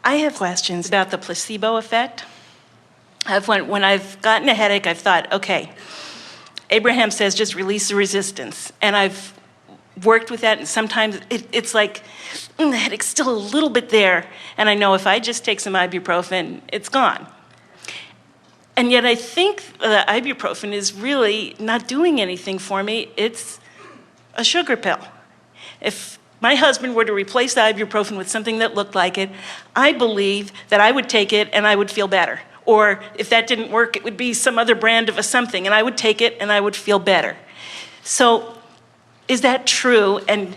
I have questions about the placebo effect. When I've gotten a headache, I've thought, okay, Abraham says just release the resistance. And I've worked with that, and sometimes it's like, the headache's still a little bit there, and I know if I just take some ibuprofen, it's gone. And yet I think the ibuprofen is really not doing anything for me. It's a sugar pill. If my husband were to replace the ibuprofen with something that looked like it, I believe that I would take it and I would feel better. Or if that didn't work, it would be some other brand of a something, and I would take it and I would feel better. So is that true? And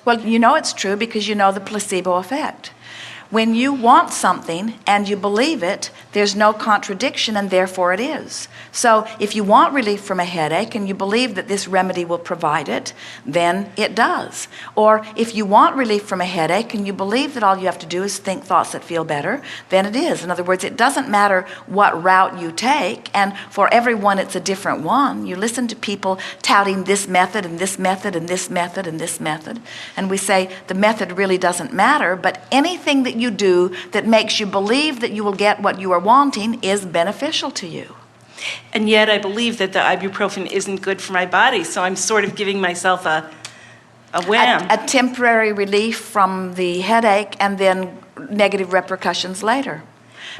well, you know it's true because you know the placebo effect. When you want something and you believe it, there's no contradiction, and therefore it is. So if you want relief from a headache and you believe that this remedy will provide it, then it does. Or if you want relief from a headache and you believe that all you have to do is think thoughts that feel better, then it is. In other words, it doesn't matter what route you take, and for everyone it's a different one. You listen to people touting this method and this method and this method and this method, and we say the method really doesn't matter, but anything that you do that makes you believe that you will get what you are wanting is beneficial to you. And yet I believe that the ibuprofen isn't good for my body, so I'm sort of giving myself a wham. A temporary relief from the headache and then negative repercussions later.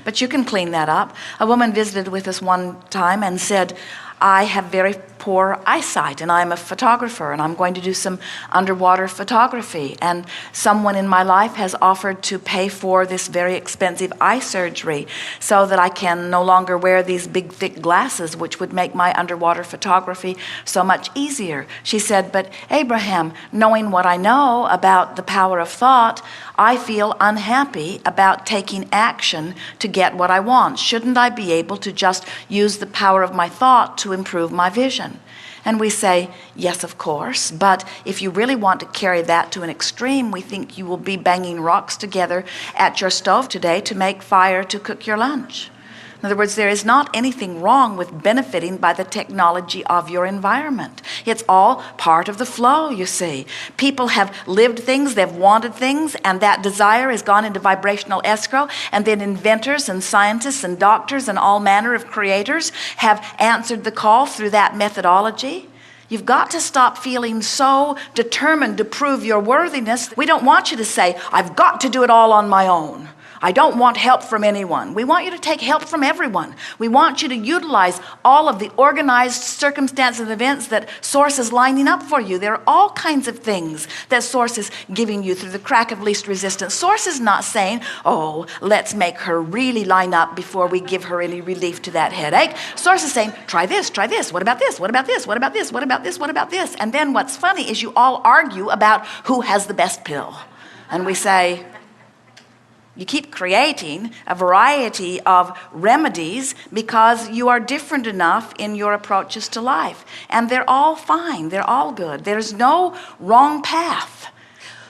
But you can clean that up. A woman visited with us one time and said, I have very poor eyesight and I'm a photographer and I'm going to do some underwater photography, and someone in my life has offered to pay for this very expensive eye surgery so that I can no longer wear these big thick glasses, which would make my underwater photography so much easier. She said, but Abraham, knowing what I know about the power of thought, I feel unhappy about taking action to get what I want. Shouldn't I be able to just use the power of my thought to improve my vision? And we say, yes, of course, but if you really want to carry that to an extreme, we think you will be banging rocks together at your stove today to make fire to cook your lunch. In other words, there is not anything wrong with benefiting by the technology of your environment. It's all part of the flow, you see. People have lived things, they've wanted things, and that desire has gone into vibrational escrow, and then inventors and scientists and doctors and all manner of creators have answered the call through that methodology. You've got to stop feeling so determined to prove your worthiness. We don't want you to say, I've got to do it all on my own. I don't want help from anyone. We want you to take help from everyone. We want you to utilize all of the organized circumstances and events that Source is lining up for you. There are all kinds of things that Source is giving you through the crack of least resistance. Source is not saying, oh, let's make her really line up before we give her any relief to that headache. Source is saying, try this, what about this, what about this, what about this, what about this, what about this? And then what's funny is you all argue about who has the best pill. And we say, you keep creating a variety of remedies because you are different enough in your approaches to life. And they're all fine. They're all good. There's no wrong path.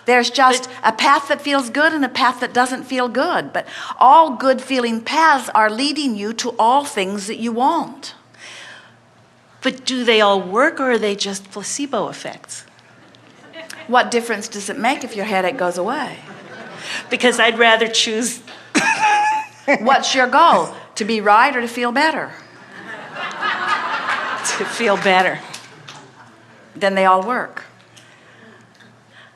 There's just a path that feels good and a path that doesn't feel good. But all good feeling paths are leading you to all things that you want. But do they all work, or are they just placebo effects? What difference does it make if your headache goes away? Because I'd rather choose. What's your goal? To be right or to feel better? To feel better. Then they all work.